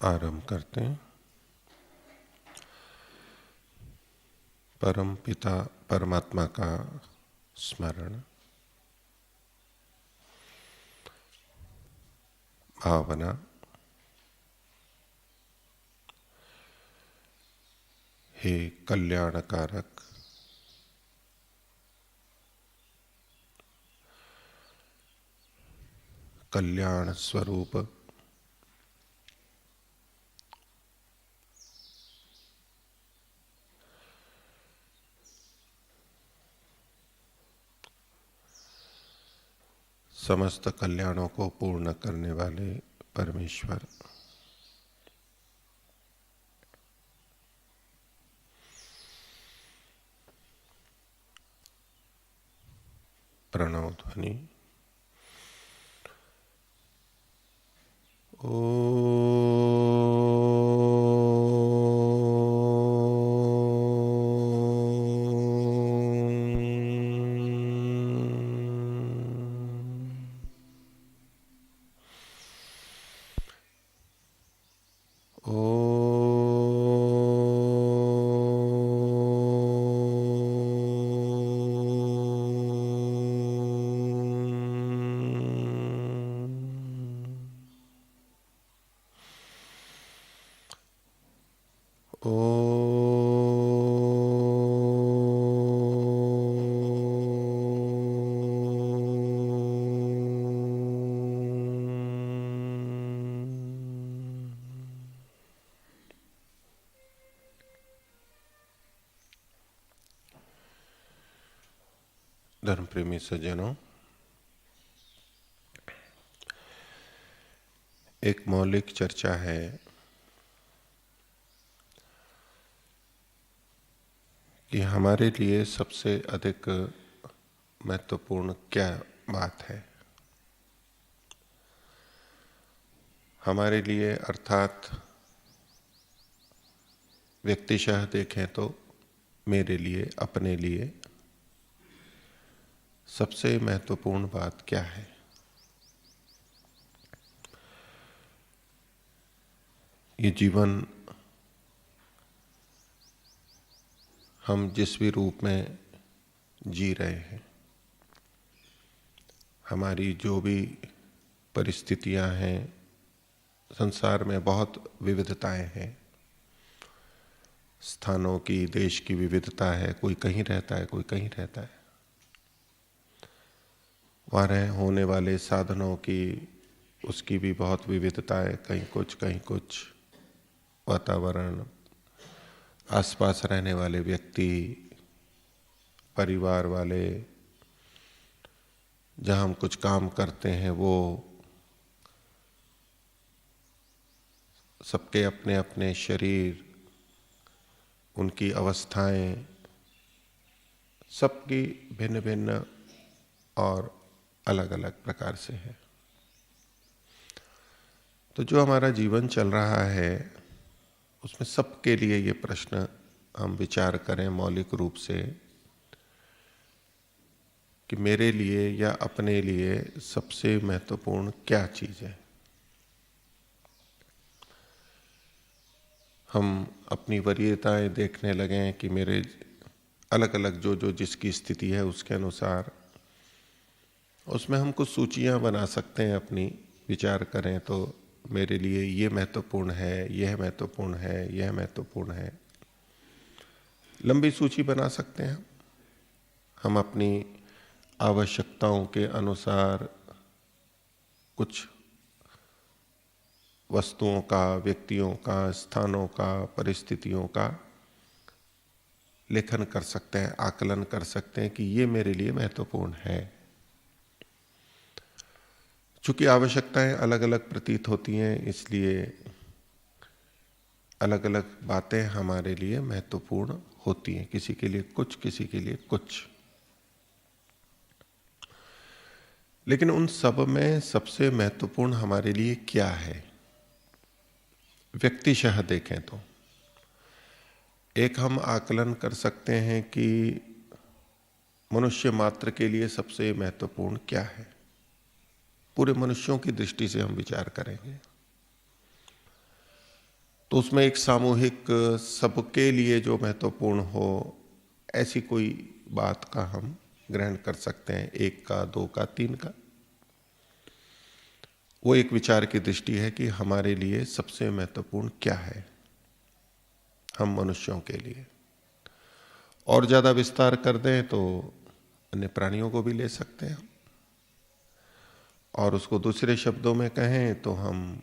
आरंभ करते हैं। परम पिता परमात्मा का स्मरण, भावना, हे कल्याणकारक, कल्याण स्वरूप, समस्त कल्याणों को पूर्ण करने वाले परमेश्वर, प्रणव ध्वनि धर्म प्रेमी सज्जनों, एक मौलिक चर्चा है कि हमारे लिए सबसे अधिक महत्वपूर्ण क्या बात है। हमारे लिए अर्थात व्यक्तिशः देखें तो मेरे लिए, अपने लिए सबसे महत्वपूर्ण बात क्या है। ये जीवन हम जिस भी रूप में जी रहे हैं, हमारी जो भी परिस्थितियां हैं, संसार में बहुत विविधताएं हैं। स्थानों की, देश की विविधता है, कोई कहीं रहता है, कोई कहीं रहता है। वहाँ होने वाले साधनों की, उसकी भी बहुत विविधता है, कहीं कुछ। वातावरण, आसपास रहने वाले व्यक्ति, परिवार वाले, जहाँ हम कुछ काम करते हैं वो, सबके अपने अपने शरीर, उनकी अवस्थाएं, सबकी भिन्न भिन्न और अलग अलग प्रकार से है। तो जो हमारा जीवन चल रहा है उसमें सबके लिए ये प्रश्न हम विचार करें मौलिक रूप से कि मेरे लिए या अपने लिए सबसे महत्वपूर्ण क्या चीज है। हम अपनी वरीयताएं देखने लगे कि मेरे अलग अलग जो जिसकी स्थिति है उसके अनुसार उसमें हम कुछ सूचियां बना सकते हैं। अपनी विचार करें तो मेरे लिए ये महत्वपूर्ण है, यह महत्वपूर्ण है, यह महत्वपूर्ण है। लंबी सूची बना सकते हैं। हम अपनी आवश्यकताओं के अनुसार कुछ वस्तुओं का, व्यक्तियों का, स्थानों का, परिस्थितियों का लेखन कर सकते हैं, आकलन कर सकते हैं कि ये मेरे लिए महत्वपूर्ण है। चूंकि आवश्यकताएं अलग अलग प्रतीत होती हैं, इसलिए अलग अलग बातें हमारे लिए महत्वपूर्ण होती हैं। किसी के लिए कुछ, किसी के लिए कुछ। लेकिन उन सब में सबसे महत्वपूर्ण हमारे लिए क्या है, व्यक्तिशः देखें तो एक हम आकलन कर सकते हैं कि मनुष्य मात्र के लिए सबसे महत्वपूर्ण क्या है। पूरे मनुष्यों की दृष्टि से हम विचार करेंगे तो उसमें एक सामूहिक सबके लिए जो महत्वपूर्ण हो ऐसी कोई बात का हम ग्रहण कर सकते हैं, एक का, दो का, तीन का। वो एक विचार की दृष्टि है कि हमारे लिए सबसे महत्वपूर्ण क्या है, हम मनुष्यों के लिए। और ज्यादा विस्तार कर दें तो अन्य प्राणियों को भी ले सकते हैं, और उसको दूसरे शब्दों में कहें तो हम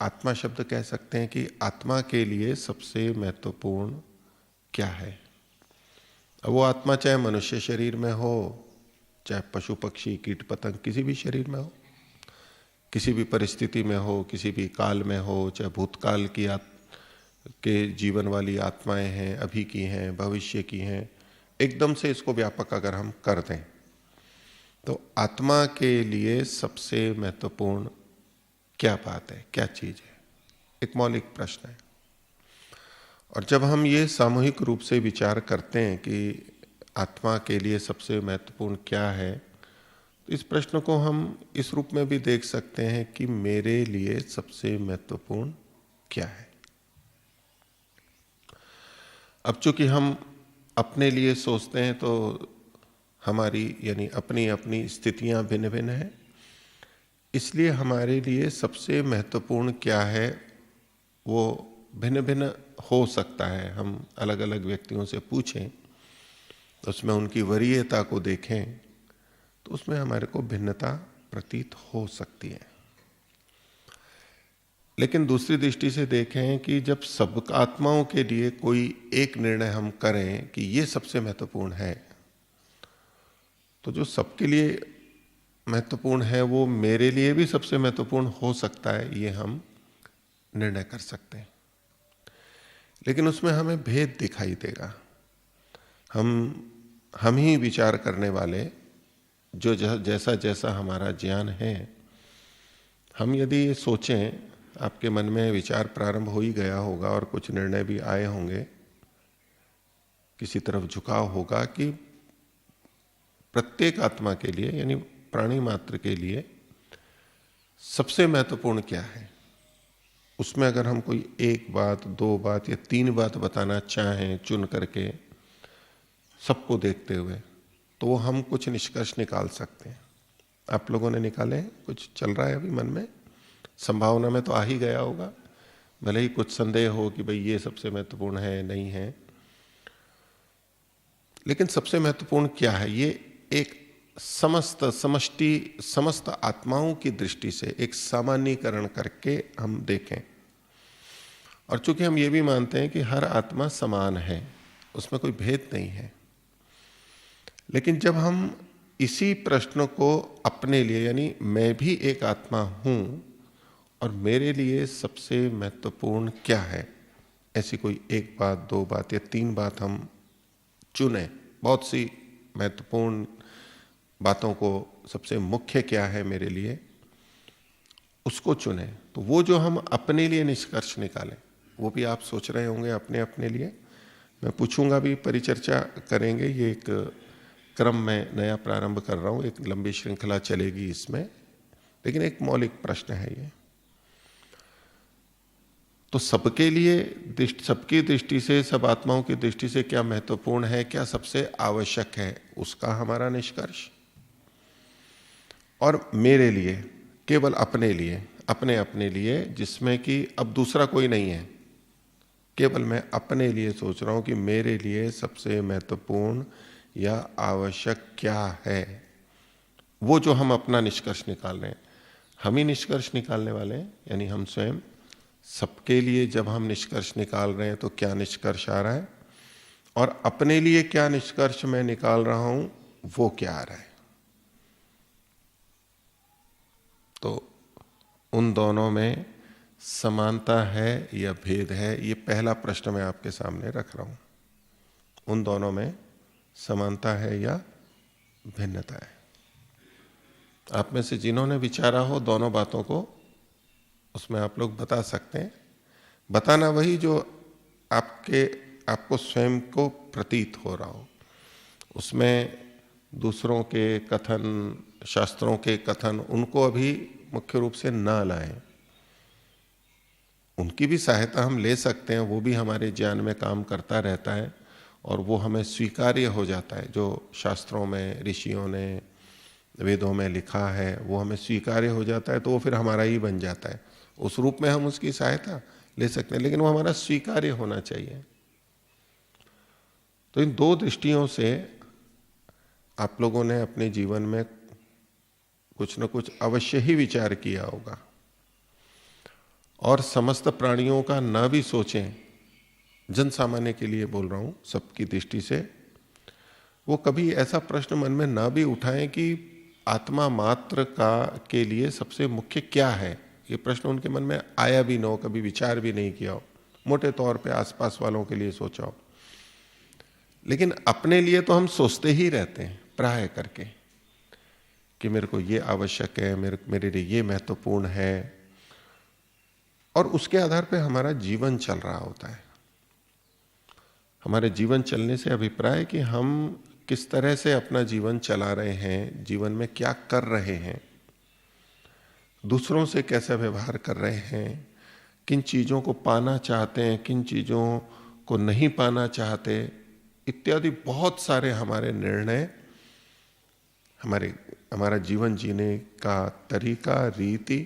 आत्मा शब्द कह सकते हैं कि आत्मा के लिए सबसे महत्वपूर्ण क्या है। अब वो आत्मा चाहे मनुष्य शरीर में हो, चाहे पशु पक्षी कीट पतंग किसी भी शरीर में हो, किसी भी परिस्थिति में हो, किसी भी काल में हो, चाहे भूतकाल के जीवन वाली आत्माएं हैं, अभी की हैं, भविष्य की हैं, एकदम से इसको व्यापक अगर हम कर दें तो आत्मा के लिए सबसे महत्वपूर्ण क्या बात है, क्या चीज है, एक मौलिक प्रश्न है। और जब हम ये सामूहिक रूप से विचार करते हैं कि आत्मा के लिए सबसे महत्वपूर्ण क्या है, तो इस प्रश्न को हम इस रूप में भी देख सकते हैं कि मेरे लिए सबसे महत्वपूर्ण क्या है। अब चूंकि हम अपने लिए सोचते हैं तो हमारी यानी अपनी अपनी स्थितियां भिन्न भिन्न हैं, इसलिए हमारे लिए सबसे महत्वपूर्ण क्या है वो भिन्न भिन्न हो सकता है। हम अलग अलग व्यक्तियों से पूछें, उसमें उनकी वरीयता को देखें तो उसमें हमारे को भिन्नता प्रतीत हो सकती है। लेकिन दूसरी दृष्टि से देखें कि जब सब आत्माओं के लिए कोई एक निर्णय हम करें कि ये सबसे महत्वपूर्ण है, तो जो सबके लिए महत्वपूर्ण है वो मेरे लिए भी सबसे महत्वपूर्ण हो सकता है, ये हम निर्णय कर सकते हैं। लेकिन उसमें हमें भेद दिखाई देगा। हम ही विचार करने वाले, जो जैसा जैसा हमारा ज्ञान है, हम यदि ये सोचें, आपके मन में विचार प्रारंभ हो ही गया होगा और कुछ निर्णय भी आए होंगे, किसी तरफ झुकाव होगा कि प्रत्येक आत्मा के लिए यानी प्राणी मात्र के लिए सबसे महत्वपूर्ण क्या है। उसमें अगर हम कोई एक बात, दो बात या तीन बात बताना चाहें चुन करके सबको देखते हुए, तो वो हम कुछ निष्कर्ष निकाल सकते हैं। आप लोगों ने निकाले, कुछ चल रहा है अभी मन में, संभावना में तो आ ही गया होगा, भले ही कुछ संदेह हो कि भाई ये सबसे महत्वपूर्ण है नहीं है। लेकिन सबसे महत्वपूर्ण क्या है, ये एक समस्त आत्माओं की दृष्टि से एक सामान्यीकरण करके हम देखें। और चूंकि हम ये भी मानते हैं कि हर आत्मा समान है, उसमें कोई भेद नहीं है, लेकिन जब हम इसी प्रश्न को अपने लिए यानी मैं भी एक आत्मा हूं और मेरे लिए सबसे महत्वपूर्ण क्या है, ऐसी कोई एक बात, दो बात या तीन बात हम चुने, बहुत सी महत्वपूर्ण बातों को सबसे मुख्य क्या है मेरे लिए उसको चुने, तो वो जो हम अपने लिए निष्कर्ष निकालें, वो भी आप सोच रहे होंगे अपने अपने लिए। मैं पूछूंगा भी, परिचर्चा करेंगे, ये एक क्रम में नया प्रारंभ कर रहा हूं, एक लंबी श्रृंखला चलेगी इसमें, लेकिन एक मौलिक प्रश्न है ये। तो सबके लिए, सबकी दृष्टि से, सब आत्माओं की दृष्टि से क्या महत्वपूर्ण है, क्या सबसे आवश्यक है, उसका हमारा निष्कर्ष। और मेरे लिए, केवल अपने लिए, अपने अपने लिए, जिसमें कि अब दूसरा कोई नहीं है, केवल मैं अपने लिए सोच रहा हूं कि मेरे लिए सबसे महत्वपूर्ण या आवश्यक क्या है, वो जो हम अपना निष्कर्ष निकाल रहे हैं, हम ही निष्कर्ष निकालने वाले हैं, यानी हम स्वयं। सबके लिए जब हम निष्कर्ष निकाल रहे हैं तो क्या निष्कर्ष आ रहा है, और अपने लिए क्या निष्कर्ष मैं निकाल रहा हूं वो क्या आ रहा है। तो उन दोनों में समानता है या भेद है, ये पहला प्रश्न मैं आपके सामने रख रहा हूं। उन दोनों में समानता है या भिन्नता है। आप में से जिन्होंने विचारा हो दोनों बातों को, उसमें आप लोग बता सकते हैं। बताना वही जो आपको स्वयं को प्रतीत हो रहा हो, उसमें दूसरों के कथन, शास्त्रों के कथन, उनको अभी मुख्य रूप से ना लाएं। उनकी भी सहायता हम ले सकते हैं, वो भी हमारे ज्ञान में काम करता रहता है और वो हमें स्वीकार्य हो जाता है। जो शास्त्रों में ऋषियों ने वेदों में लिखा है वो हमें स्वीकार्य हो जाता है, तो वो फिर हमारा ही बन जाता है। उस रूप में हम उसकी सहायता ले सकते हैं, लेकिन वो हमारा स्वीकार्य होना चाहिए। तो इन दो दृष्टियों से आप लोगों ने अपने जीवन में कुछ न कुछ अवश्य ही विचार किया होगा। और समस्त प्राणियों का न भी सोचें, जन सामान्य के लिए बोल रहा हूं, सबकी दृष्टि से, वो कभी ऐसा प्रश्न मन में न भी उठाएं कि आत्मा मात्र का के लिए सबसे मुख्य क्या है। ये प्रश्न उनके मन में आया भी न हो, कभी विचार भी नहीं किया हो, मोटे तौर पे आसपास वालों के लिए सोचा हो। लेकिन अपने लिए तो हम सोचते ही रहते हैं प्राय करके कि मेरे को ये आवश्यक है, मेरे लिए ये महत्वपूर्ण है, और उसके आधार पे हमारा जीवन चल रहा होता है। हमारे जीवन चलने से अभिप्राय कि हम किस तरह से अपना जीवन चला रहे हैं, जीवन में क्या कर रहे हैं, दूसरों से कैसा व्यवहार कर रहे हैं, किन चीजों को पाना चाहते हैं, किन चीजों को नहीं पाना चाहते, इत्यादि बहुत सारे हमारे निर्णय, हमारा जीवन जीने का तरीका, रीति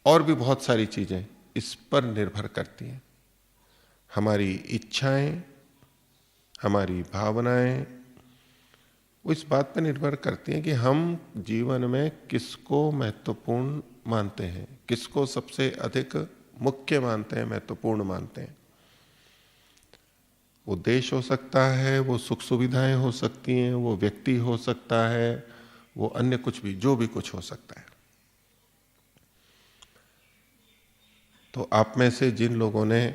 और भी बहुत सारी चीजें इस पर निर्भर करती हैं। हमारी इच्छाएं, हमारी भावनाएं, वो इस बात पर निर्भर करती हैं कि हम जीवन में किसको महत्वपूर्ण मानते हैं, किसको सबसे अधिक मुख्य मानते हैं, महत्वपूर्ण मानते हैं। वो देश हो सकता है, वो सुख सुविधाएं हो सकती हैं, वो व्यक्ति हो सकता है, वो अन्य कुछ भी, जो भी कुछ हो सकता है। तो आप में से जिन लोगों ने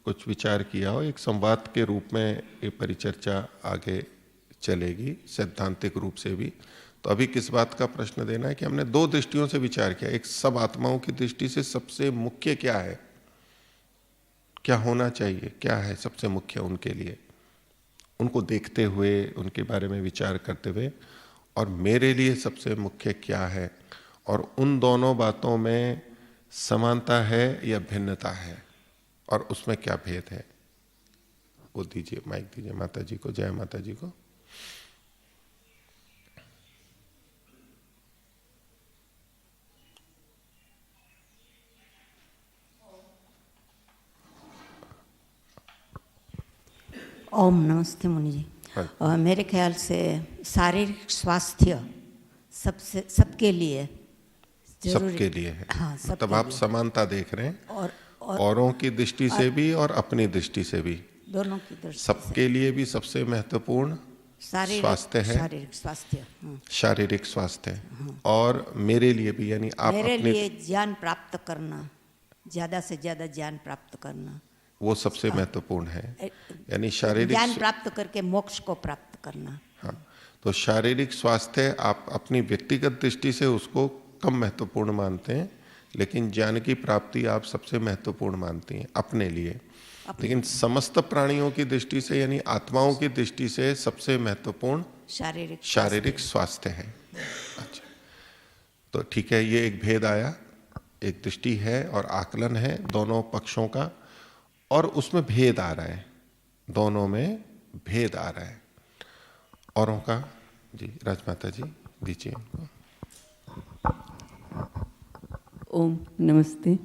कुछ विचार किया हो, एक संवाद के रूप में ये परिचर्चा आगे चलेगी, सैद्धांतिक रूप से भी। तो अभी किस बात का प्रश्न देना है कि हमने दो दृष्टियों से विचार किया। एक, सब आत्माओं की दृष्टि से सबसे मुख्य क्या है, क्या होना चाहिए, क्या है सबसे मुख्य उनके लिए, उनको देखते हुए, उनके बारे में विचार करते हुए, और मेरे लिए सबसे मुख्य क्या है, और उन दोनों बातों में समानता है या भिन्नता है, और उसमें क्या भेद है। वो दीजिए, माइक दीजिए माता जी को। जय माता जी को। ओम नमस्ते मुनि जी। मेरे ख्याल से शारीरिक स्वास्थ्य सबके लिए सबके लिए है। हाँ, तब आप समानता देख रहे हैं, और औरों की दृष्टि से भी और अपनी दृष्टि से भी, दोनों की दृष्टि सबके लिए भी सबसे महत्वपूर्ण स्वास्थ्य है, शारीरिक स्वास्थ्य, शारीरिक स्वास्थ्य, और मेरे लिए भी, यानी आप मेरे अपने लिए ज्ञान प्राप्त करना, ज्यादा से ज्यादा ज्ञान प्राप्त करना, वो सबसे महत्वपूर्ण है। यानी शारीरिक ज्ञान प्राप्त करके मोक्ष को प्राप्त करना। हाँ, तो शारीरिक स्वास्थ्य आप अपनी व्यक्तिगत दृष्टि से उसको कम महत्वपूर्ण मानते हैं, लेकिन ज्ञान की प्राप्ति आप सबसे महत्वपूर्ण मानती हैं अपने लिए। लेकिन समस्त प्राणियों की दृष्टि से, यानी आत्माओं की दृष्टि से सबसे महत्वपूर्ण शारीरिक स्वास्थ्य है। अच्छा, तो ठीक है, ये एक भेद आया, एक दृष्टि है और आकलन है दोनों पक्षों का, और उसमें भेद आ रहा है, दोनों में भेद आ रहा है। औरों का जी, राजमाता जी दीजिए उनको। ओम नमस्ते।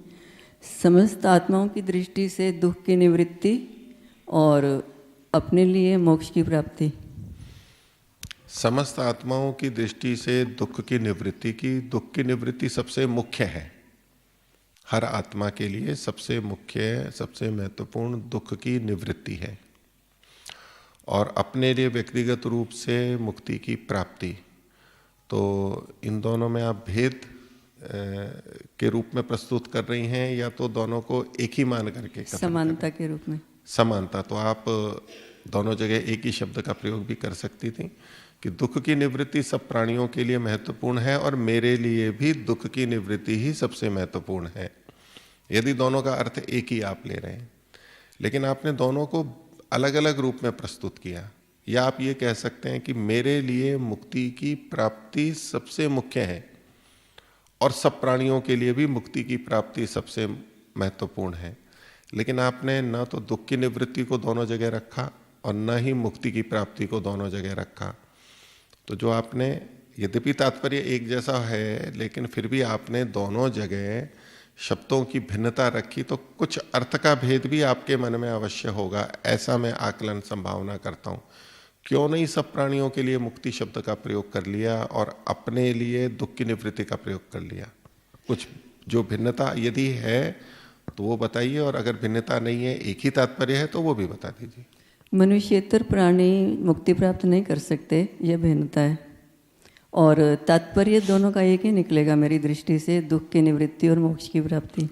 समस्त आत्माओं की दृष्टि से दुख की निवृत्ति और अपने लिए मोक्ष की प्राप्ति। समस्त आत्माओं की दृष्टि से दुख की निवृत्ति सबसे मुख्य है। हर आत्मा के लिए सबसे मुख्य, सबसे महत्वपूर्ण दुख की निवृत्ति है, और अपने लिए व्यक्तिगत रूप से मुक्ति की प्राप्ति। तो इन दोनों में आप भेद के रूप में प्रस्तुत कर रही हैं, या तो दोनों को एक ही मान करके? समानता के रूप में। समानता, तो आप दोनों जगह एक ही शब्द का प्रयोग भी कर सकती थी कि दुख की निवृत्ति सब प्राणियों के लिए महत्वपूर्ण है, और मेरे लिए भी दुख की निवृत्ति ही सबसे महत्वपूर्ण है, यदि दोनों का अर्थ एक ही आप ले रहे हैं। लेकिन आपने दोनों को अलग अलग रूप में प्रस्तुत किया। या आप ये कह सकते हैं कि मेरे लिए मुक्ति की प्राप्ति सबसे मुख्य है, और सब प्राणियों के लिए भी मुक्ति की प्राप्ति सबसे महत्वपूर्ण है, लेकिन आपने न तो दुख की निवृत्ति को दोनों जगह रखा और न ही मुक्ति की प्राप्ति को दोनों जगह रखा। तो जो आपने, यद्यपि तात्पर्य एक जैसा है, लेकिन फिर भी आपने दोनों जगह शब्दों की भिन्नता रखी, तो कुछ अर्थ का भेद भी आपके मन में अवश्य होगा, ऐसा मैं आकलन संभावना करता हूँ। क्यों नहीं सब प्राणियों के लिए मुक्ति शब्द का प्रयोग कर लिया और अपने लिए दुख की निवृत्ति का प्रयोग कर लिया? कुछ जो भिन्नता यदि है तो वो बताइए, और अगर भिन्नता नहीं है, एक ही तात्पर्य है, तो वो भी बता दीजिए। मनुष्येतर प्राणी मुक्ति प्राप्त नहीं कर सकते, यह भिन्नता है, और तात्पर्य दोनों का एक ही निकलेगा मेरी दृष्टि से, दुख की निवृत्ति और मोक्ष की प्राप्ति।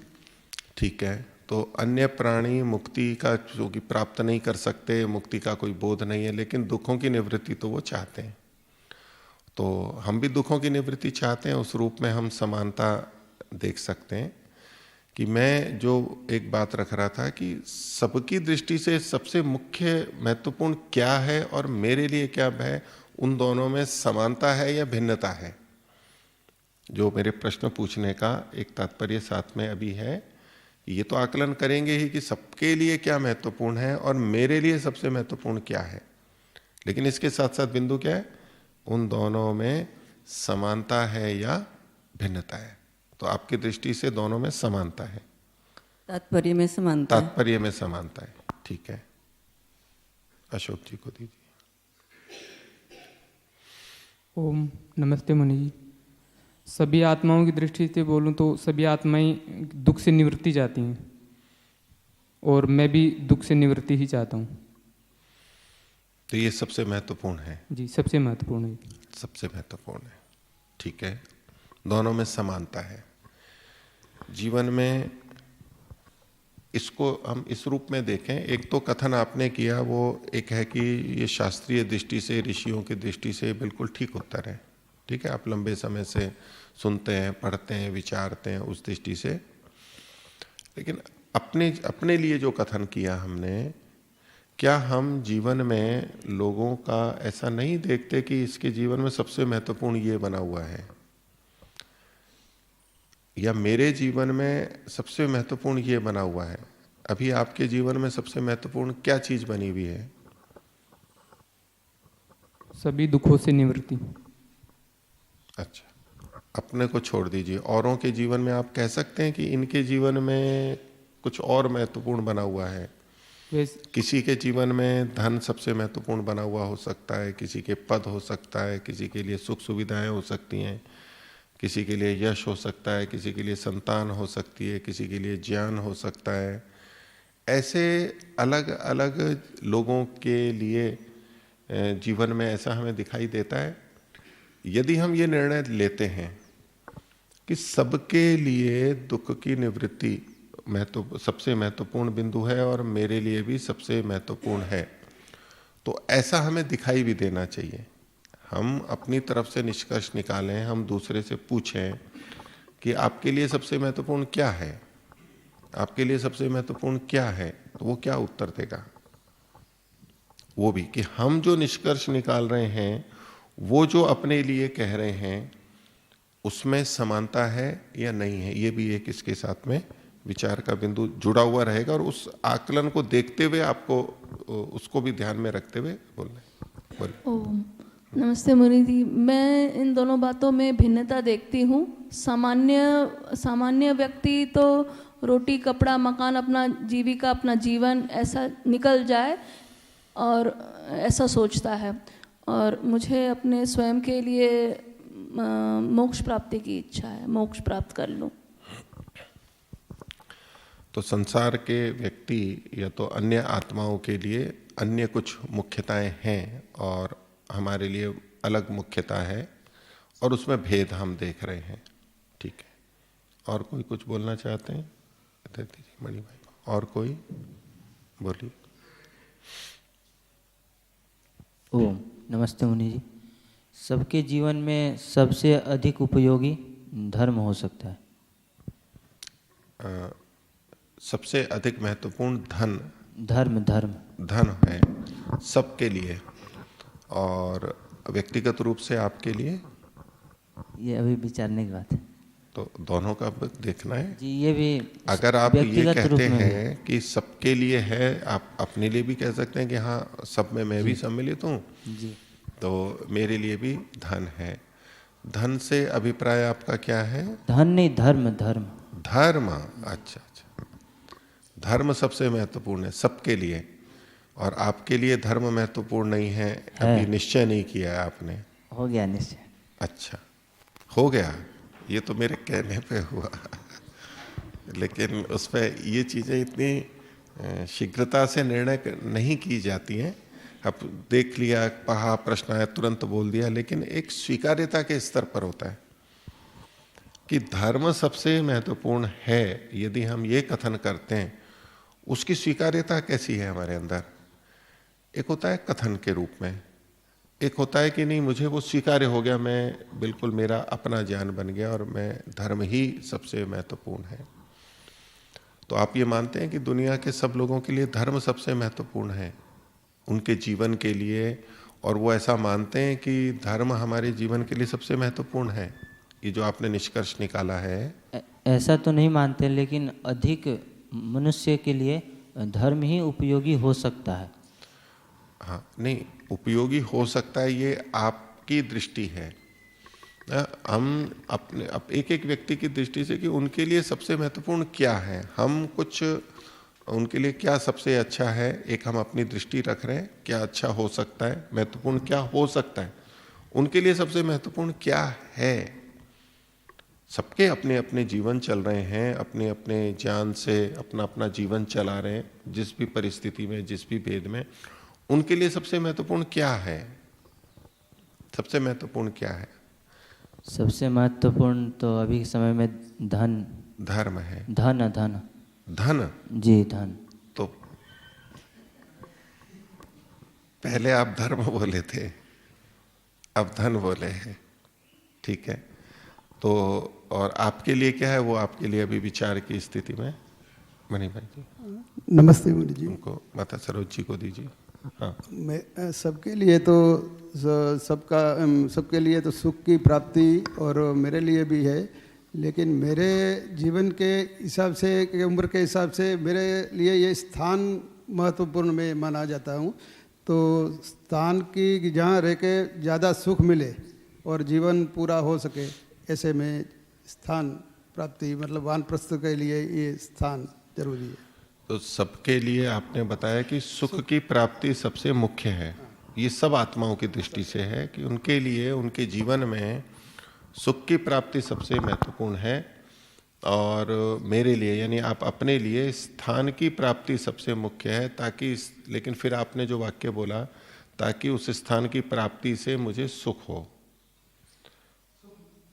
ठीक है, तो अन्य प्राणी मुक्ति का जो कि प्राप्त नहीं कर सकते, मुक्ति का कोई बोध नहीं है, लेकिन दुखों की निवृत्ति तो वो चाहते हैं। तो हम भी दुखों की निवृत्ति चाहते हैं। उस रूप में हम समानता देख सकते हैं कि मैं जो एक बात रख रहा था कि सबकी दृष्टि से सबसे मुख्य महत्वपूर्ण क्या है और मेरे लिए क्या है, उन दोनों में समानता है या भिन्नता है। जो मेरे प्रश्न पूछने का एक तात्पर्य साथ में अभी है, ये तो आकलन करेंगे ही कि सबके लिए क्या महत्वपूर्ण है और मेरे लिए सबसे महत्वपूर्ण क्या है, लेकिन इसके साथ साथ बिंदु क्या है, उन दोनों में समानता है या भिन्नता है। तो आपकी दृष्टि से दोनों में समानता है, तात्पर्य में समानता है। तात्पर्य में समानता है, ठीक है। अशोक जी को दीजिए। ओम नमस्ते मुनि जी। सभी आत्माओं की दृष्टि से बोलूं तो सभी आत्माएं दुख से निवृत्ति चाहती हैं, और मैं भी दुख से निवृत्ति ही चाहता हूं। तो ये सबसे महत्वपूर्ण है? जी, सबसे महत्वपूर्ण है। सबसे महत्वपूर्ण है, ठीक है। दोनों में समानता है। जीवन में इसको हम इस रूप में देखें, एक तो कथन आपने किया वो एक है कि ये शास्त्रीय दृष्टि से, ऋषियों की दृष्टि से बिल्कुल ठीक उत्तर है, ठीक है। आप लंबे समय से सुनते हैं, पढ़ते हैं, विचारते हैं उस दृष्टि से, लेकिन अपने लिए जो कथन किया हमने, क्या हम जीवन में लोगों का ऐसा नहीं देखते कि इसके जीवन में सबसे महत्वपूर्ण ये बना हुआ है, या मेरे जीवन में सबसे महत्वपूर्ण ये बना हुआ है? अभी आपके जीवन में सबसे महत्वपूर्ण क्या चीज बनी हुई है? सभी दुखों से निवृत्ति। अच्छा, अपने को छोड़ दीजिए, औरों के जीवन में आप कह सकते हैं कि इनके जीवन में कुछ और महत्वपूर्ण बना हुआ है। किसी के जीवन में धन सबसे महत्वपूर्ण बना हुआ हो सकता है, किसी के पद हो सकता है, किसी के लिए सुख सुविधाएं हो सकती हैं, किसी के लिए यश हो सकता है, किसी के लिए संतान हो सकती है, किसी के लिए ज्ञान हो सकता है। ऐसे अलग अलग लोगों के लिए जीवन में ऐसा हमें दिखाई देता है। यदि हम ये निर्णय लेते हैं कि सबके लिए दुख की निवृत्ति सबसे महत्वपूर्ण बिंदु है और मेरे लिए भी सबसे महत्वपूर्ण है, तो ऐसा हमें दिखाई भी देना चाहिए। हम अपनी तरफ से निष्कर्ष निकालें, हम दूसरे से पूछें कि आपके लिए सबसे महत्वपूर्ण क्या है, आपके लिए सबसे महत्वपूर्ण क्या है, तो वो क्या उत्तर देगा? वो भी कि हम जो निष्कर्ष निकाल रहे हैं, वो जो अपने लिए कह रहे हैं, उसमें समानता है या नहीं है, ये भी एक इसके साथ में विचार का बिंदु जुड़ा हुआ रहेगा। और उस आकलन को देखते हुए आपको उसको भी ध्यान में रखते हुए बोलना है। ओम नमस्ते मुनि जी। मैं इन दोनों बातों में भिन्नता देखती हूँ। सामान्य व्यक्ति तो रोटी कपड़ा मकान, अपना जीविका, अपना जीवन ऐसा निकल जाए और ऐसा सोचता है, और मुझे अपने स्वयं के लिए मोक्ष प्राप्ति की इच्छा है, मोक्ष प्राप्त कर लूँ। तो संसार के व्यक्ति या तो अन्य आत्माओं के लिए अन्य कुछ मुख्यताएं हैं और हमारे लिए अलग मुख्यता है, और उसमें भेद हम देख रहे हैं, ठीक है। और कोई कुछ बोलना चाहते हैं? इधर दीजिए मणि भाई को। और कोई बोलिए। ओम नमस्ते मुनि जी। सबके जीवन में सबसे अधिक उपयोगी धर्म हो सकता है? सबसे अधिक महत्वपूर्ण धन है सबके लिए, और व्यक्तिगत रूप से आपके लिए ये अभी विचारने की बात है। तो दोनों का देखना है जी। ये भी अगर आप ये व्यक्तिगत रूप कहते में हैं कि सबके लिए है, आप अपने लिए भी कह सकते हैं कि हाँ सब में मैं भी सम्मिलित हूँ, जी। तो मेरे लिए भी धन है। धन से अभिप्राय आपका क्या है? धन नहीं, धर्म। धर्म धर्म, अच्छा अच्छा। धर्म सबसे महत्वपूर्ण है सबके लिए, और आपके लिए धर्म महत्वपूर्ण नहीं है, अभी निश्चय नहीं किया है आपने? हो गया निश्चय। अच्छा, हो गया। ये तो मेरे कहने पे हुआ लेकिन उस पर ये चीज़ें इतनी शीघ्रता से निर्णय नहीं की जाती हैं। अब देख लिया, पढ़ा, प्रश्न आया, तुरंत बोल दिया, लेकिन एक स्वीकार्यता के स्तर पर होता है कि धर्म सबसे महत्वपूर्ण है। यदि हम ये कथन करते हैं, उसकी स्वीकार्यता कैसी है हमारे अंदर? एक होता है कथन के रूप में, एक होता है कि नहीं मुझे वो स्वीकार्य हो गया, मैं बिल्कुल मेरा अपना ज्ञान बन गया और मैं धर्म ही सबसे महत्वपूर्ण है। तो आप ये मानते हैं कि दुनिया के सब लोगों के लिए धर्म सबसे महत्वपूर्ण है उनके जीवन के लिए, और वो ऐसा मानते हैं कि धर्म हमारे जीवन के लिए सबसे महत्वपूर्ण है? ये जो आपने निष्कर्ष निकाला है। ऐसा तो नहीं मानते, लेकिन अधिक मनुष्य के लिए धर्म ही उपयोगी हो सकता है। हाँ, नहीं उपयोगी हो सकता है, ये आपकी दृष्टि है। हम अपने एक एक व्यक्ति की दृष्टि से कि उनके लिए सबसे महत्वपूर्ण क्या है, हम कुछ उनके लिए क्या सबसे अच्छा है, एक हम अपनी दृष्टि रख रहे हैं, क्या अच्छा हो सकता है, महत्वपूर्ण क्या हो सकता है, उनके लिए सबसे महत्वपूर्ण क्या है। सबके अपने अपने जीवन चल रहे हैं, अपने अपने ज्ञान से अपना अपना जीवन चला रहे हैं, जिस भी परिस्थिति में, जिस भी भेद में, उनके लिए सबसे महत्वपूर्ण क्या है? सबसे महत्वपूर्ण क्या है? सबसे महत्वपूर्ण तो अभी के समय में धर्म है। धन धन जी, धन। तो पहले आप धर्म बोले थे, अब धन बोले हैं, ठीक है। तो और आपके लिए क्या है, वो आपके लिए अभी विचार की स्थिति में। मणि भाई जी नमस्ते मुनि जी। उनको माता सरोज जी को दीजिए। हाँ, मैं सबके लिए तो सबके लिए तो सुख की प्राप्ति और मेरे लिए भी है, लेकिन मेरे जीवन के हिसाब से, उम्र के हिसाब से मेरे लिए ये स्थान महत्वपूर्ण में माना जाता हूँ। तो स्थान की जहाँ रह के ज़्यादा सुख मिले और जीवन पूरा हो सके, ऐसे में स्थान प्राप्ति, मतलब वानप्रस्थ के लिए ये स्थान जरूरी है। तो सबके लिए आपने बताया कि सुख की प्राप्ति सबसे मुख्य है। ये सब आत्माओं की दृष्टि से है कि उनके लिए उनके जीवन में सुख की प्राप्ति सबसे महत्वपूर्ण है, और मेरे लिए यानी आप अपने लिए स्थान की प्राप्ति सबसे मुख्य है, ताकि, लेकिन फिर आपने जो वाक्य बोला, ताकि उस स्थान की प्राप्ति से मुझे सुख हो।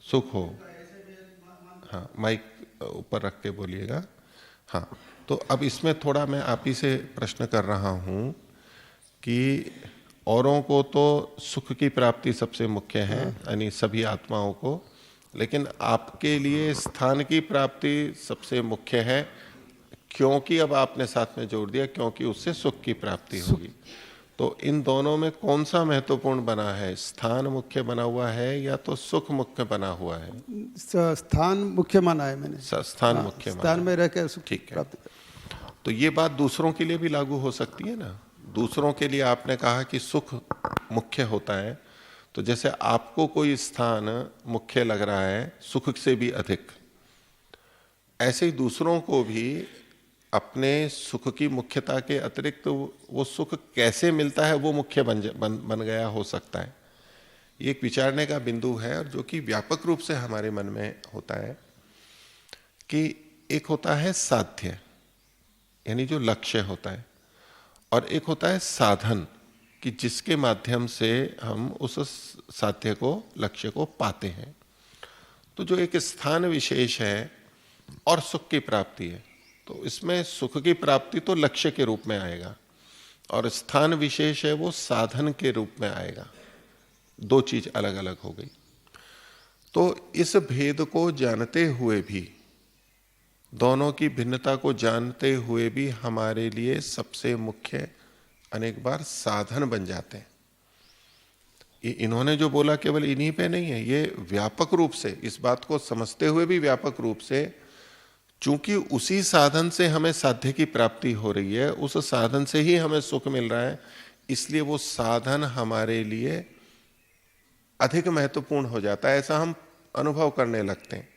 सुख हो, हाँ, माइक ऊपर रख के बोलिएगा। हाँ, तो अब इसमें थोड़ा मैं आप ही से प्रश्न कर रहा हूँ कि औरों को तो सुख की प्राप्ति सबसे मुख्य है, यानी सभी आत्माओं को, लेकिन आपके लिए स्थान की प्राप्ति सबसे मुख्य है, क्योंकि अब आपने साथ में जोड़ दिया क्योंकि उससे सुख की प्राप्ति होगी। तो इन दोनों में कौन सा महत्वपूर्ण बना है? स्थान मुख्य बना हुआ है या तो सुख मुख्य बना हुआ है? स्थान मुख्य माना है मैंने। स्थान मुख्य माना। स्थान में रह के सुख ठीक है। प्राप्ति। तो ये बात दूसरों के लिए भी लागू हो सकती है ना। दूसरों के लिए आपने कहा कि सुख मुख्य होता है, तो जैसे आपको कोई स्थान मुख्य लग रहा है सुख से भी अधिक, ऐसे ही दूसरों को भी अपने सुख की मुख्यता के अतिरिक्त वो सुख कैसे मिलता है वो मुख्य बन गया हो सकता है। ये एक विचारने का बिंदु है, और जो कि व्यापक रूप से हमारे मन में होता है कि एक होता है साध्य, यानी जो लक्ष्य होता है, और एक होता है साधन, कि जिसके माध्यम से हम उस साध्य को, लक्ष्य को पाते हैं। तो जो एक स्थान विशेष है और सुख की प्राप्ति है, तो इसमें सुख की प्राप्ति तो लक्ष्य के रूप में आएगा, और स्थान विशेष है वो साधन के रूप में आएगा। दो चीज अलग अलग हो गई। तो इस भेद को जानते हुए भी, दोनों की भिन्नता को जानते हुए भी, हमारे लिए सबसे मुख्य अनेक बार साधन बन जाते हैं। इन्होंने जो बोला केवल इन्हीं पे नहीं है, ये व्यापक रूप से, इस बात को समझते हुए भी व्यापक रूप से, चूंकि उसी साधन से हमें साध्य की प्राप्ति हो रही है, उस साधन से ही हमें सुख मिल रहा है, इसलिए वो साधन हमारे लिए अधिक महत्वपूर्ण हो जाता है। ऐसा हम अनुभव करने लगते हैं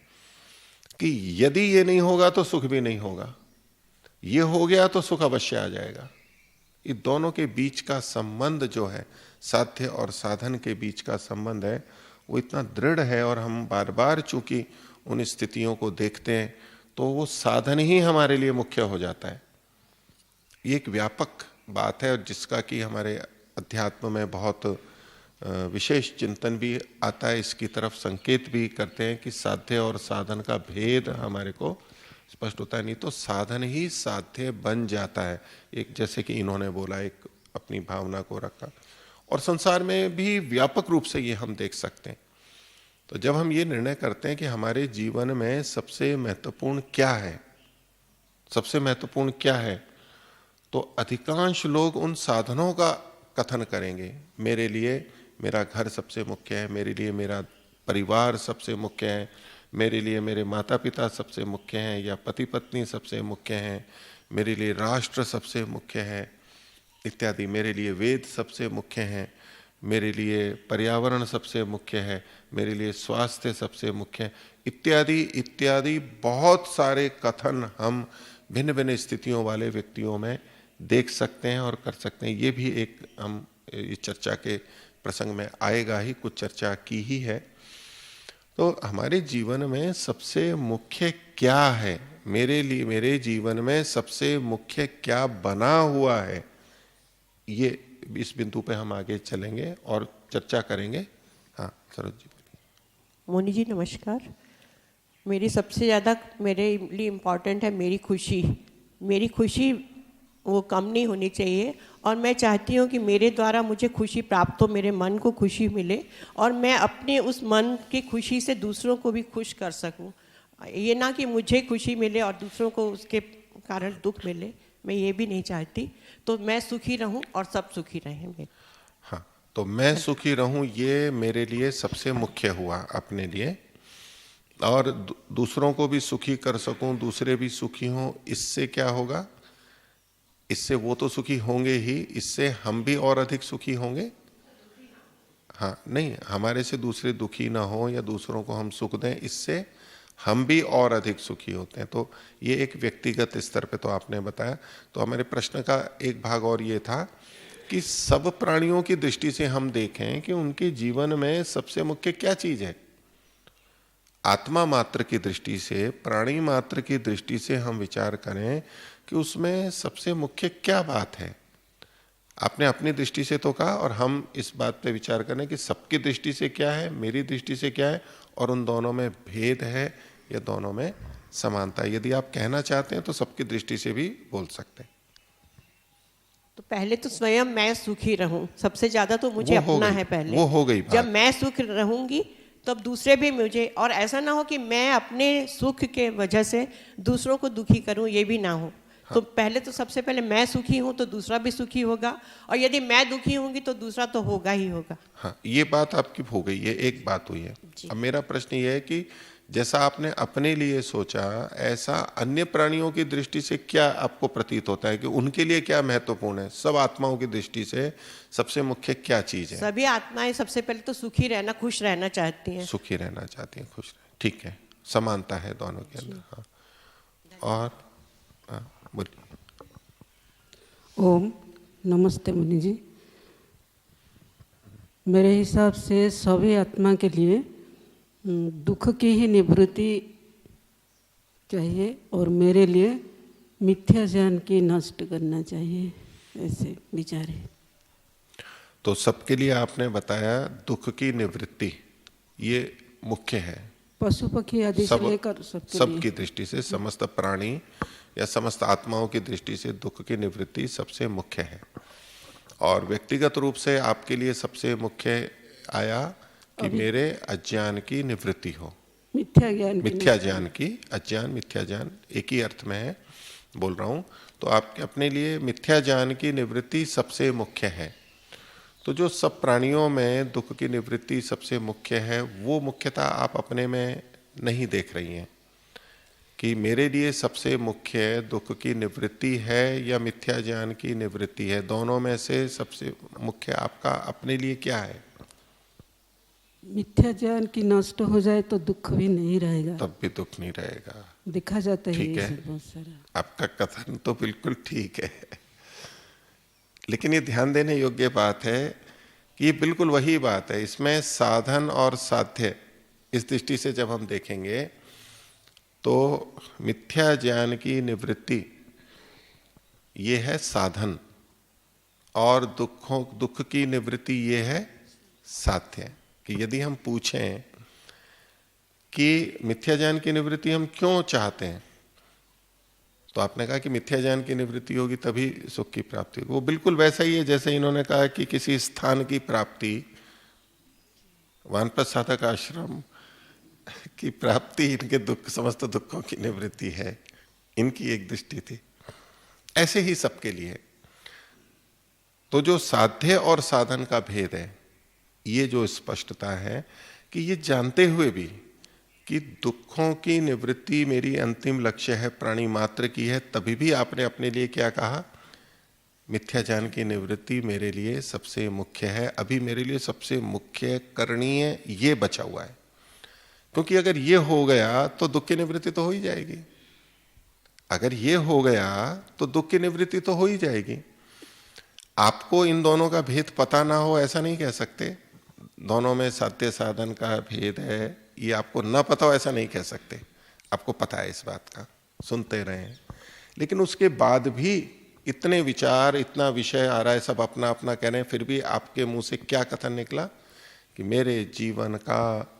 कि यदि ये नहीं होगा तो सुख भी नहीं होगा, ये हो गया तो सुख अवश्य आ जाएगा। ये दोनों के बीच का संबंध जो है, साध्य और साधन के बीच का संबंध है, वो इतना दृढ़ है, और हम बार बार चूंकि उन स्थितियों को देखते हैं तो वो साधन ही हमारे लिए मुख्य हो जाता है। ये एक व्यापक बात है, और जिसका कि हमारे अध्यात्म में बहुत विशेष चिंतन भी आता है, इसकी तरफ संकेत भी करते हैं कि साध्य और साधन का भेद हमारे को स्पष्ट होता है। नहीं तो साधन ही साध्य बन जाता है, एक जैसे कि इन्होंने बोला, एक अपनी भावना को रखा, और संसार में भी व्यापक रूप से ये हम देख सकते हैं। तो जब हम ये निर्णय करते हैं कि हमारे जीवन में सबसे महत्वपूर्ण क्या है, सबसे महत्वपूर्ण क्या है, तो अधिकांश लोग उन साधनों का कथन करेंगे। मेरे लिए मेरा घर सबसे मुख्य है, मेरे लिए मेरा परिवार सबसे मुख्य है, मेरे लिए मेरे माता पिता सबसे मुख्य हैं, या पति पत्नी सबसे मुख्य हैं, मेरे लिए राष्ट्र सबसे मुख्य है इत्यादि, मेरे लिए वेद सबसे मुख्य हैं, मेरे लिए पर्यावरण सबसे मुख्य है, मेरे लिए स्वास्थ्य सबसे मुख्य है, इत्यादि इत्यादि बहुत सारे कथन हम भिन्न भिन्न स्थितियों वाले व्यक्तियों में देख सकते हैं और कर सकते हैं। ये भी एक हम इस चर्चा के प्रसंग में आएगा ही, कुछ चर्चा की ही है। तो हमारे जीवन में सबसे मुख्य क्या है, मेरे लिए मेरे जीवन में सबसे मुख्य क्या बना हुआ है, ये इस बिंदु पे हम आगे चलेंगे और चर्चा करेंगे। हाँ सरोज जी बोलिए। मोनी जी नमस्कार। मेरी सबसे ज़्यादा मेरे लिए इम्पॉर्टेंट है मेरी खुशी। मेरी खुशी वो कम नहीं होनी चाहिए, और मैं चाहती हूँ कि मेरे द्वारा मुझे खुशी प्राप्त हो, मेरे मन को खुशी मिले, और मैं अपने उस मन की खुशी से दूसरों को भी खुश कर सकूँ। ये ना कि मुझे खुशी मिले और दूसरों को उसके कारण दुख मिले, मैं ये भी नहीं चाहती। तो मैं सुखी रहूं और सब सुखी रहें। हाँ, तो मैं सुखी रहूं, ये मेरे लिए सबसे मुख्य हुआ अपने लिए, और दूसरों को भी सुखी कर सकूं, दूसरे भी सुखी हों। इससे क्या होगा, इससे वो तो सुखी होंगे ही, इससे हम भी और अधिक सुखी होंगे। हाँ, नहीं, हमारे से दूसरे दुखी ना हो या दूसरों को हम सुख दें, इससे हम भी और अधिक सुखी होते हैं। तो ये एक व्यक्तिगत स्तर पे तो आपने बताया। तो हमारे प्रश्न का एक भाग और ये था कि सब प्राणियों की दृष्टि से हम देखें कि उनके जीवन में सबसे मुख्य क्या चीज है। आत्मा मात्र की दृष्टि से, प्राणी मात्र की दृष्टि से हम विचार करें कि उसमें सबसे मुख्य क्या बात है। आपने अपनी दृष्टि से तो कहा, और हम इस बात पे विचार करें कि सबकी दृष्टि से क्या है, मेरी दृष्टि से क्या है, और उन दोनों में भेद है या दोनों में समानता है। यदि आप कहना चाहते हैं तो सबकी दृष्टि से भी बोल सकते हैं। तो पहले तो स्वयं मैं सुखी रहूं, सबसे ज्यादा तो मुझे अपना है पहले, वो हो गई बात। जब मैं सुख रहूंगी तब दूसरे भी मुझे, और ऐसा ना हो कि मैं अपने सुख के वजह से दूसरों को दुखी करूं, ये भी ना हो। हाँ। तो पहले तो सबसे पहले मैं सुखी हूं तो दूसरा भी सुखी होगा, और यदि मैं दुखी होंगी तो दूसरा तो होगा ही होगा। हाँ, ये बात आपकी हो गई, ये एक बात हुई है। अब मेरा प्रश्न ये है कि जैसा आपने अपने लिए सोचा, ऐसा अन्य प्राणियों की दृष्टि से क्या आपको प्रतीत होता है कि उनके लिए क्या महत्वपूर्ण है? सब आत्माओं की दृष्टि से सबसे मुख्य क्या चीज है? सभी आत्माएं सबसे पहले तो सुखी रहना, खुश रहना चाहती हैं। सुखी रहना चाहती हैं, खुश रह, ठीक है, समानता है दोनों के अंदर। हाँ, और बोलिए। ओम नमस्ते मुनि जी। मेरे हिसाब से सभी आत्मा के लिए दुख की ही निवृत्ति चाहिए, और मेरे लिए मिथ्या ज्ञान की नष्ट करना चाहिए, ऐसे विचार है। तो सबके लिए आपने बताया दुख की निवृत्ति, ये मुख्य है। पशु पक्षी आदि से लेकर सबकी दृष्टि से, समस्त प्राणी या समस्त आत्माओं की दृष्टि से दुख की निवृत्ति सबसे मुख्य है। और व्यक्तिगत रूप से आपके लिए सबसे मुख्य आया कि मेरे अज्ञान की निवृत्ति हो, मिथ्या ज्ञान की। अज्ञान मिथ्या ज्ञान एक ही अर्थ में है, बोल रहा हूं। तो आपके अपने लिए मिथ्या ज्ञान की निवृत्ति सबसे मुख्य है। तो जो सब प्राणियों में दुख की निवृत्ति सबसे मुख्य है, वो मुख्यता आप अपने में नहीं देख रही हैं कि मेरे लिए सबसे मुख्य दुख की निवृत्ति है या मिथ्या ज्ञान की निवृत्ति है। दोनों में से सबसे मुख्य आपका अपने लिए क्या है? मिथ्या ज्ञान की नष्ट हो जाए तो दुख भी नहीं रहेगा, तब भी दुख नहीं रहेगा। देखा जाता है ठीक ये है, सब बहुत सारा। आपका कथन तो बिल्कुल ठीक है, लेकिन ये ध्यान देने योग्य बात है कि ये बिल्कुल वही बात है। इसमें साधन और साध्य इस दृष्टि से जब हम देखेंगे तो मिथ्या ज्ञान की निवृत्ति ये है साधन और दुख की निवृत्ति ये है साध्य। कि यदि हम पूछें कि मिथ्या ज्ञान की निवृत्ति हम क्यों चाहते हैं, तो आपने कहा कि मिथ्या ज्ञान की निवृत्ति होगी तभी सुख की प्राप्ति होगी। वो बिल्कुल वैसा ही है जैसे इन्होंने कहा कि किसी स्थान की प्राप्ति, वानप्रस्थ साधक आश्रम की प्राप्ति इनके दुख, समस्त दुखों की निवृत्ति है, इनकी एक दृष्टि थी। ऐसे ही सबके लिए। तो जो साध्य और साधन का भेद है, ये जो स्पष्टता है कि ये जानते हुए भी कि दुखों की निवृत्ति मेरी अंतिम लक्ष्य है, प्राणी मात्र की है, तभी भी आपने अपने लिए क्या कहा? मिथ्या ज्ञान की निवृत्ति मेरे लिए सबसे मुख्य है। अभी मेरे लिए सबसे मुख्य करणीय ये बचा हुआ है, क्योंकि अगर ये हो गया तो दुख की निवृत्ति तो हो ही जाएगी। अगर ये हो गया तो दुख की निवृत्ति तो हो ही जाएगी। आपको इन दोनों का भेद पता ना हो ऐसा नहीं कह सकते। दोनों में साध्य साधन का भेद है, ये आपको ना पता हो ऐसा नहीं कह सकते। आपको पता है इस बात का, सुनते रहे। लेकिन उसके बाद भी इतने विचार, इतना विषय आ रहा है, सब अपना अपना कह रहे हैं, फिर भी आपके मुंह से क्या कथन निकला कि मेरे जीवन का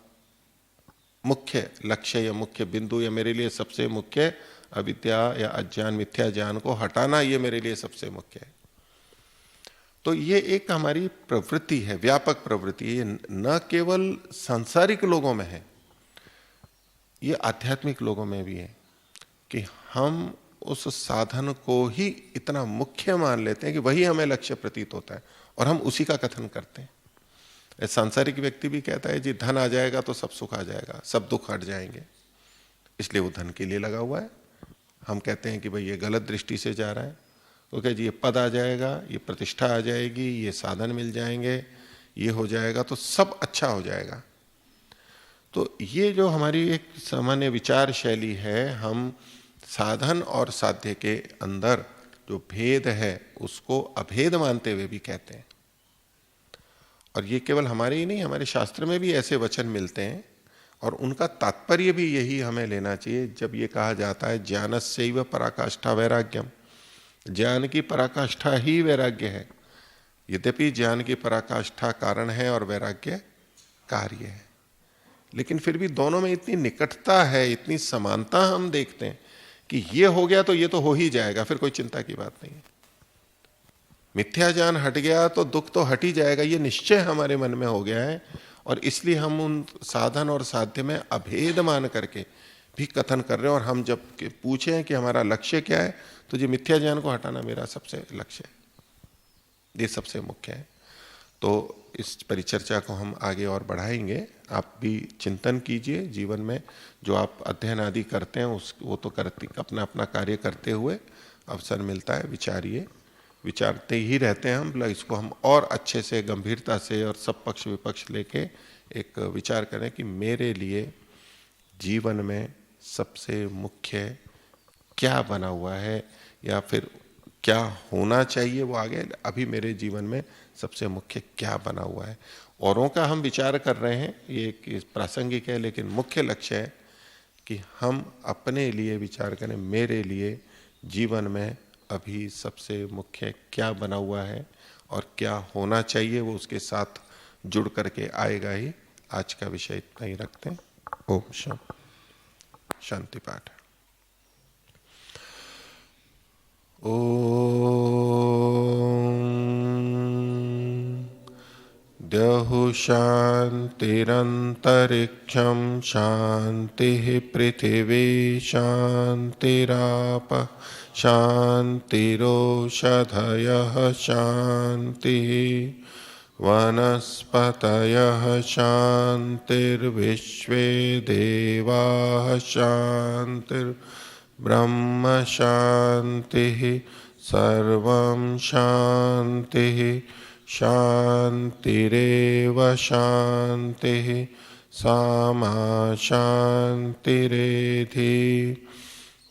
मुख्य लक्ष्य या मुख्य बिंदु या मेरे लिए सबसे मुख्य अविद्या या अज्ञान, मिथ्या ज्ञान को हटाना, ये मेरे लिए सबसे मुख्य है। तो ये एक हमारी प्रवृत्ति है, व्यापक प्रवृत्ति। ये न केवल सांसारिक लोगों में है, ये आध्यात्मिक लोगों में भी है कि हम उस साधन को ही इतना मुख्य मान लेते हैं कि वही हमें लक्ष्य प्रतीत होता है और हम उसी का कथन करते हैं। सांसारिक व्यक्ति भी कहता है जी धन आ जाएगा तो सब सुख आ जाएगा, सब दुख हट जाएंगे, इसलिए वो धन के लिए लगा हुआ है। हम कहते हैं कि भाई ये गलत दृष्टि से जा रहा है, तो कहे जी ये पद आ जाएगा, ये प्रतिष्ठा आ जाएगी, ये साधन मिल जाएंगे, ये हो जाएगा तो सब अच्छा हो जाएगा। तो ये जो हमारी एक सामान्य विचार शैली है, हम साधन और साध्य के अंदर जो भेद है उसको अभेद मानते हुए भी कहते हैं। और ये केवल हमारे ही नहीं, हमारे शास्त्र में भी ऐसे वचन मिलते हैं और उनका तात्पर्य भी यही हमें लेना चाहिए। जब ये कहा जाता है ज्ञानस्यैव पराकाष्ठा वैराग्यम, ज्ञान की पराकाष्ठा ही वैराग्य है। यद्यपि ज्ञान की पराकाष्ठा कारण है और वैराग्य कार्य है, लेकिन फिर भी दोनों में इतनी निकटता है, इतनी समानता हम देखते हैं कि ये हो गया तो ये तो हो ही जाएगा, फिर कोई चिंता की बात नहीं है। मिथ्या ज्ञान हट गया तो दुख तो हट ही जाएगा, ये निश्चय हमारे मन में हो गया है। और इसलिए हम उन साधन और साध्य में अभेद मान करके भी कथन कर रहे हैं। और हम जब पूछे कि हमारा लक्ष्य क्या है, तो ये मिथ्या ज्ञान को हटाना मेरा सबसे लक्ष्य है, ये सबसे मुख्य है। तो इस परिचर्चा को हम आगे और बढ़ाएंगे। आप भी चिंतन कीजिए, जीवन में जो आप अध्ययन आदि करते हैं वो तो करते, अपना अपना कार्य करते हुए अवसर मिलता है, विचारिए, विचारते ही रहते हैं हम। इसको हम और अच्छे से, गंभीरता से और सब पक्ष विपक्ष लेके एक विचार करें कि मेरे लिए जीवन में सबसे मुख्य क्या बना हुआ है या फिर क्या होना चाहिए, वो आगे। अभी मेरे जीवन में सबसे मुख्य क्या बना हुआ है। औरों का हम विचार कर रहे हैं, ये एक प्रासंगिक है, लेकिन मुख्य लक्ष्य है कि हम अपने लिए विचार करें, मेरे लिए जीवन में अभी सबसे मुख्य क्या बना हुआ है और क्या होना चाहिए, वो उसके साथ जुड़ करके आएगा ही। आज का विषय इतना ही रखते हैं। ओम शांति पाठ। ओम द्यौः शान्तिरन्तरिक्षं शान्तिः पृथिवी शान्तिरापः शान्तिरोषधयः शान्तिः वनस्पतयः शान्तिर्विश्वे देवाः शान्तिर्ब्रह्म शान्तिः सर्वं शान्तिः शान्तिरेव शान्तिः सामा शान्तिरेधि।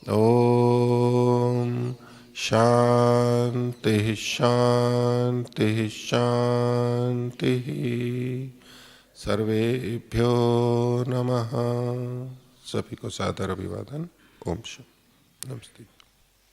ॐ शान्तिः शान्तिः शान्तिः। सर्वेभ्यो नमः। सभी को सादर अभिवादन। ओम शांति। नमस्ते।